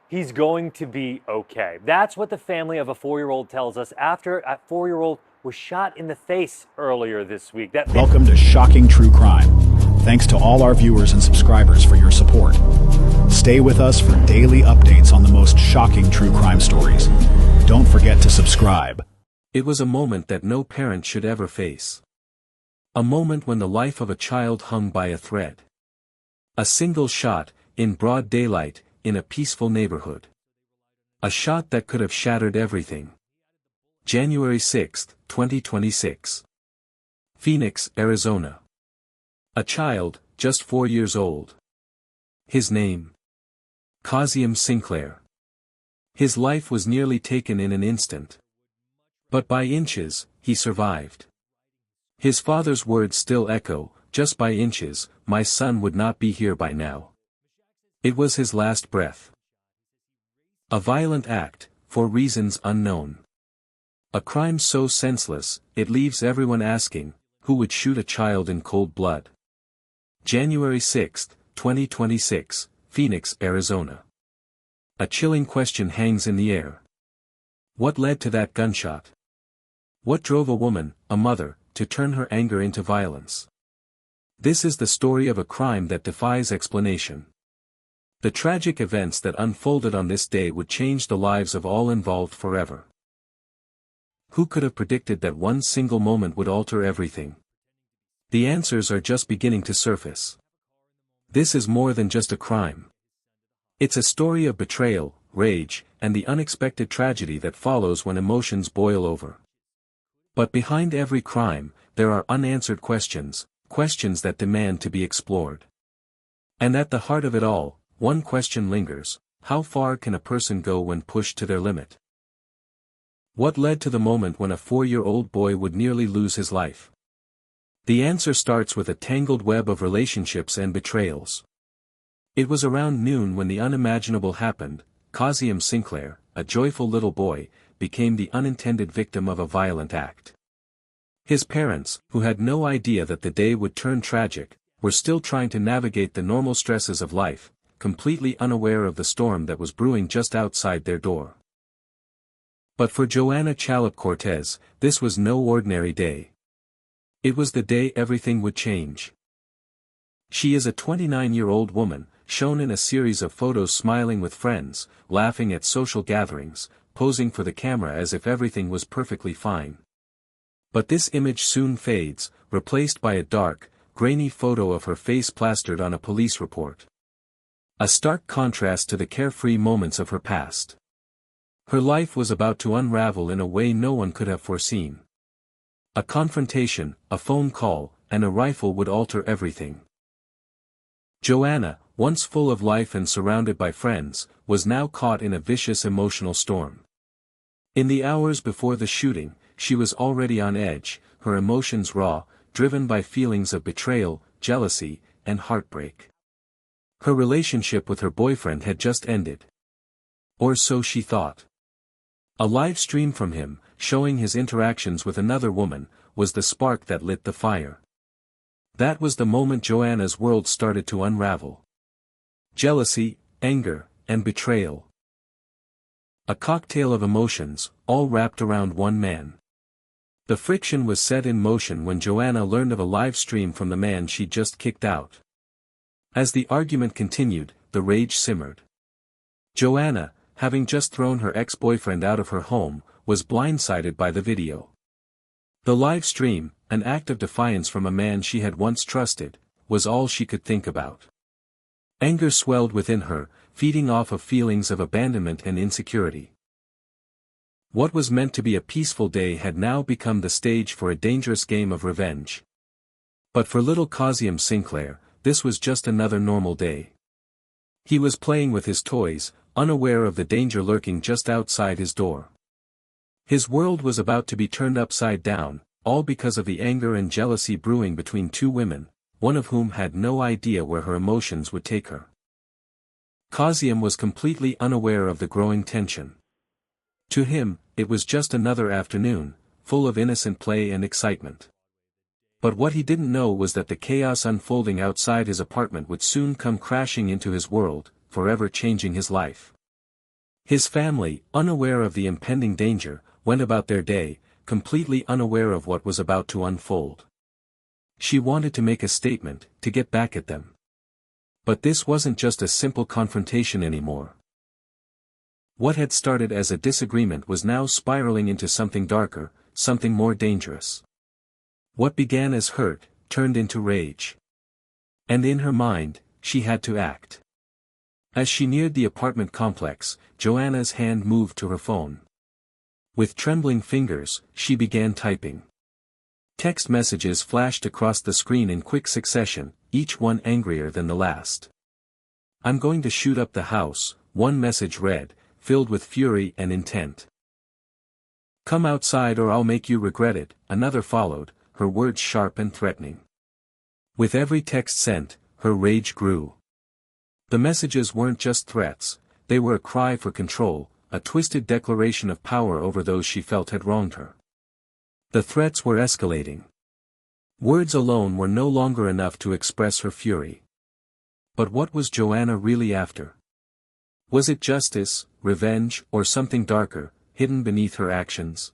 He's going to be okay. That's what the family of a 4-year-old tells us after a 4-year-old was shot in the face earlier this week. Welcome to Shocking True Crime. Thanks to all our viewers and subscribers for your support. Stay with us for daily updates on the most shocking true crime stories. Don't forget to subscribe. It was a moment that no parent should ever face. A moment when the life of a child hung by a thread. A single shot, in broad daylight, in a peaceful neighborhood. A shot that could have shattered everything. January 6, 2026. Phoenix, Arizona. A child, just 4 years old. His name? Kazium Sinclair. His life was nearly taken in an instant. But by inches, he survived. His father's words still echo, just by inches, my son would not be here by now. It was his last breath. A violent act, for reasons unknown. A crime so senseless, it leaves everyone asking, who would shoot a child in cold blood? January 6, 2026, Phoenix, Arizona. A chilling question hangs in the air. What led to that gunshot? What drove a woman, a mother, to turn her anger into violence? This is the story of a crime that defies explanation. The tragic events that unfolded on this day would change the lives of all involved forever. Who could have predicted that one single moment would alter everything? The answers are just beginning to surface. This is more than just a crime. It's a story of betrayal, rage, and the unexpected tragedy that follows when emotions boil over. But behind every crime, there are unanswered questions, questions that demand to be explored. And at the heart of it all, one question lingers: how far can a person go when pushed to their limit? What led to the moment when a 4-year-old boy would nearly lose his life? The answer starts with a tangled web of relationships and betrayals. It was around noon when the unimaginable happened. Kazium Sinclair, a joyful little boy, became the unintended victim of a violent act. His parents, who had no idea that the day would turn tragic, were still trying to navigate the normal stresses of life, completely unaware of the storm that was brewing just outside their door. But for Joanna Chalip Cortez, this was no ordinary day. It was the day everything would change. She is a 29-year-old woman, shown in a series of photos smiling with friends, laughing at social gatherings, posing for the camera as if everything was perfectly fine. But this image soon fades, replaced by a dark, grainy photo of her face plastered on a police report. A stark contrast to the carefree moments of her past. Her life was about to unravel in a way no one could have foreseen. A confrontation, a phone call, and a rifle would alter everything. Joanna, once full of life and surrounded by friends, was now caught in a vicious emotional storm. In the hours before the shooting, she was already on edge, her emotions raw, driven by feelings of betrayal, jealousy, and heartbreak. Her relationship with her boyfriend had just ended. Or so she thought. A live stream from him, showing his interactions with another woman, was the spark that lit the fire. That was the moment Joanna's world started to unravel. Jealousy, anger, and betrayal. A cocktail of emotions, all wrapped around one man. The friction was set in motion when Joanna learned of a live stream from the man she'd just kicked out. As the argument continued, the rage simmered. Joanna, having just thrown her ex-boyfriend out of her home, was blindsided by the video. The live stream, an act of defiance from a man she had once trusted, was all she could think about. Anger swelled within her, feeding off of feelings of abandonment and insecurity. What was meant to be a peaceful day had now become the stage for a dangerous game of revenge. But for little Kazium Sinclair, this was just another normal day. He was playing with his toys, unaware of the danger lurking just outside his door. His world was about to be turned upside down, all because of the anger and jealousy brewing between two women, one of whom had no idea where her emotions would take her. Kazium was completely unaware of the growing tension. To him, it was just another afternoon, full of innocent play and excitement. But what he didn't know was that the chaos unfolding outside his apartment would soon come crashing into his world, forever changing his life. His family, unaware of the impending danger, went about their day, completely unaware of what was about to unfold. She wanted to make a statement, to get back at them. But this wasn't just a simple confrontation anymore. What had started as a disagreement was now spiraling into something darker, something more dangerous. What began as hurt, turned into rage. And in her mind, she had to act. As she neared the apartment complex, Joanna's hand moved to her phone. With trembling fingers, she began typing. Text messages flashed across the screen in quick succession, each one angrier than the last. "I'm going to shoot up the house," one message read, filled with fury and intent. "Come outside or I'll make you regret it," another followed, her words sharp and threatening. With every text sent, her rage grew. The messages weren't just threats, they were a cry for control, a twisted declaration of power over those she felt had wronged her. The threats were escalating. Words alone were no longer enough to express her fury. But what was Joanna really after? Was it justice, revenge, or something darker, hidden beneath her actions?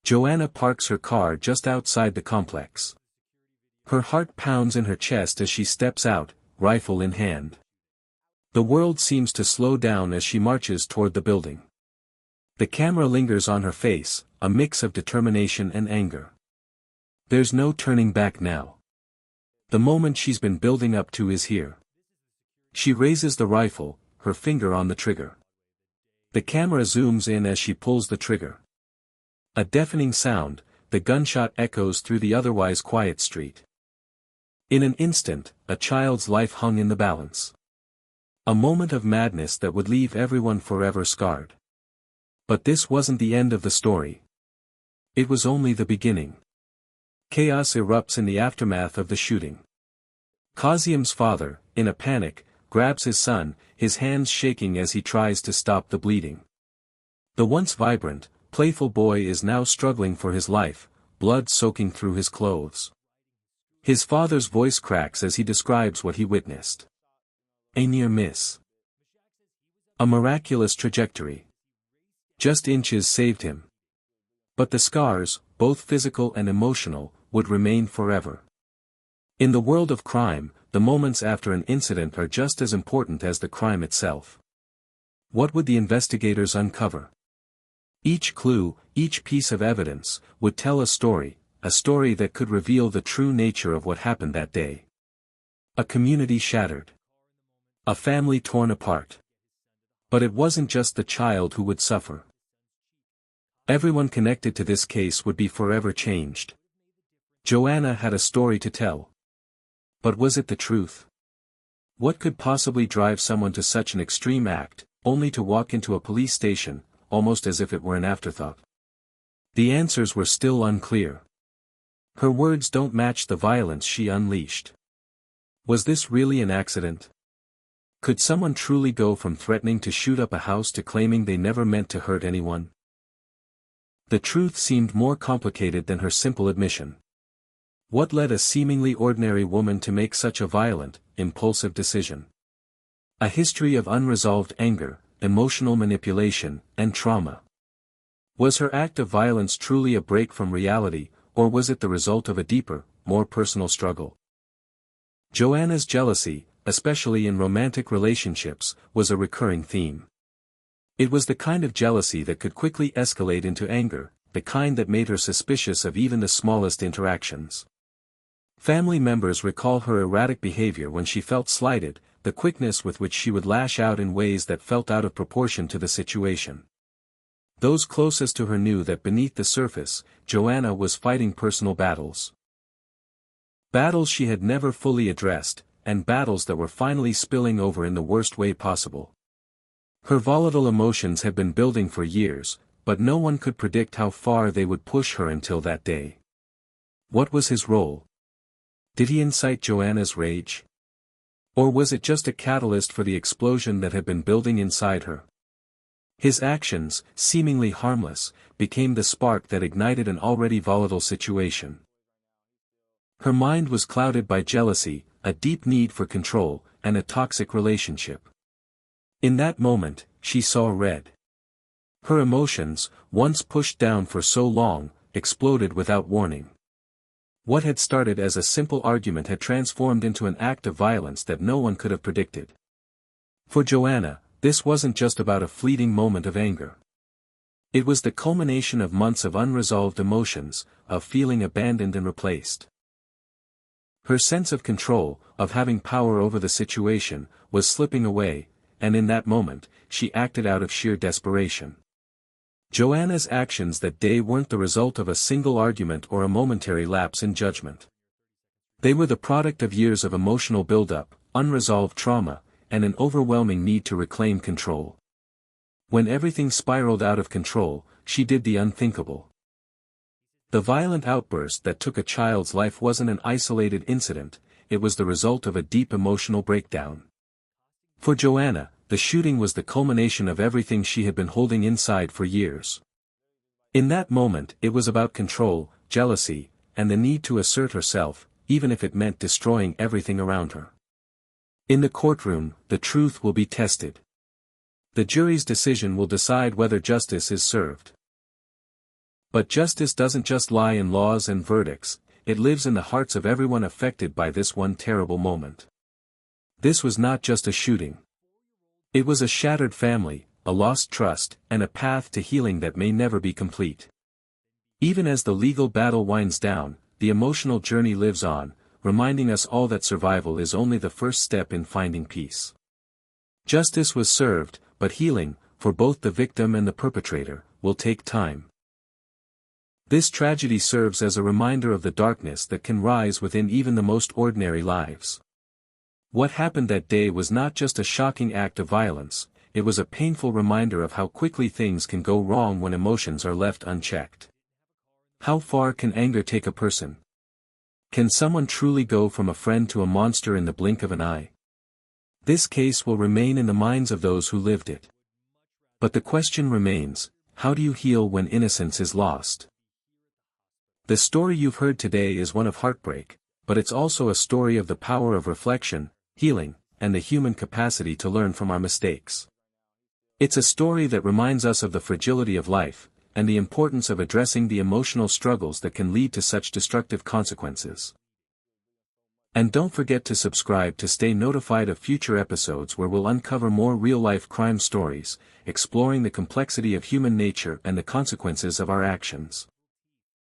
Joanna parks her car just outside the complex. Her heart pounds in her chest as she steps out, rifle in hand. The world seems to slow down as she marches toward the building. The camera lingers on her face, a mix of determination and anger. There's no turning back now. The moment she's been building up to is here. She raises the rifle, her finger on the trigger. The camera zooms in as she pulls the trigger. A deafening sound, the gunshot echoes through the otherwise quiet street. In an instant, a child's life hung in the balance. A moment of madness that would leave everyone forever scarred. But this wasn't the end of the story. It was only the beginning. Chaos erupts in the aftermath of the shooting. Qasim's father, in a panic, grabs his son, his hands shaking as he tries to stop the bleeding. The once vibrant, playful boy is now struggling for his life, blood soaking through his clothes. His father's voice cracks as he describes what he witnessed. A near miss. A miraculous trajectory. Just inches saved him. But the scars, both physical and emotional, would remain forever. In the world of crime, the moments after an incident are just as important as the crime itself. What would the investigators uncover? Each clue, each piece of evidence, would tell a story that could reveal the true nature of what happened that day. A community shattered. A family torn apart. But it wasn't just the child who would suffer. Everyone connected to this case would be forever changed. Joanna had a story to tell. But was it the truth? What could possibly drive someone to such an extreme act, only to walk into a police station, almost as if it were an afterthought? The answers were still unclear. Her words don't match the violence she unleashed. Was this really an accident? Could someone truly go from threatening to shoot up a house to claiming they never meant to hurt anyone? The truth seemed more complicated than her simple admission. What led a seemingly ordinary woman to make such a violent, impulsive decision? A history of unresolved anger, emotional manipulation, and trauma. Was her act of violence truly a break from reality, or was it the result of a deeper, more personal struggle? Joanna's jealousy, especially in romantic relationships, was a recurring theme. It was the kind of jealousy that could quickly escalate into anger, the kind that made her suspicious of even the smallest interactions. Family members recall her erratic behavior when she felt slighted, the quickness with which she would lash out in ways that felt out of proportion to the situation. Those closest to her knew that beneath the surface, Joanna was fighting personal battles. Battles she had never fully addressed, and battles that were finally spilling over in the worst way possible. Her volatile emotions had been building for years, but no one could predict how far they would push her until that day. What was his role? Did he incite Joanna's rage? Or was it just a catalyst for the explosion that had been building inside her? His actions, seemingly harmless, became the spark that ignited an already volatile situation. Her mind was clouded by jealousy, a deep need for control, and a toxic relationship. In that moment, she saw red. Her emotions, once pushed down for so long, exploded without warning. What had started as a simple argument had transformed into an act of violence that no one could have predicted. For Joanna, this wasn't just about a fleeting moment of anger. It was the culmination of months of unresolved emotions, of feeling abandoned and replaced. Her sense of control, of having power over the situation, was slipping away, and in that moment, she acted out of sheer desperation. Joanna's actions that day weren't the result of a single argument or a momentary lapse in judgment. They were the product of years of emotional buildup, unresolved trauma, and an overwhelming need to reclaim control. When everything spiraled out of control, she did the unthinkable. The violent outburst that took a child's life wasn't an isolated incident, it was the result of a deep emotional breakdown. For Joanna, the shooting was the culmination of everything she had been holding inside for years. In that moment, it was about control, jealousy, and the need to assert herself, even if it meant destroying everything around her. In the courtroom, the truth will be tested. The jury's decision will decide whether justice is served. But justice doesn't just lie in laws and verdicts, it lives in the hearts of everyone affected by this one terrible moment. This was not just a shooting. It was a shattered family, a lost trust, and a path to healing that may never be complete. Even as the legal battle winds down, the emotional journey lives on, reminding us all that survival is only the first step in finding peace. Justice was served, but healing, for both the victim and the perpetrator, will take time. This tragedy serves as a reminder of the darkness that can rise within even the most ordinary lives. What happened that day was not just a shocking act of violence, it was a painful reminder of how quickly things can go wrong when emotions are left unchecked. How far can anger take a person? Can someone truly go from a friend to a monster in the blink of an eye? This case will remain in the minds of those who lived it. But the question remains, how do you heal when innocence is lost? The story you've heard today is one of heartbreak, but it's also a story of the power of reflection, healing, and the human capacity to learn from our mistakes. It's a story that reminds us of the fragility of life, and the importance of addressing the emotional struggles that can lead to such destructive consequences. And don't forget to subscribe to stay notified of future episodes where we'll uncover more real-life crime stories, exploring the complexity of human nature and the consequences of our actions.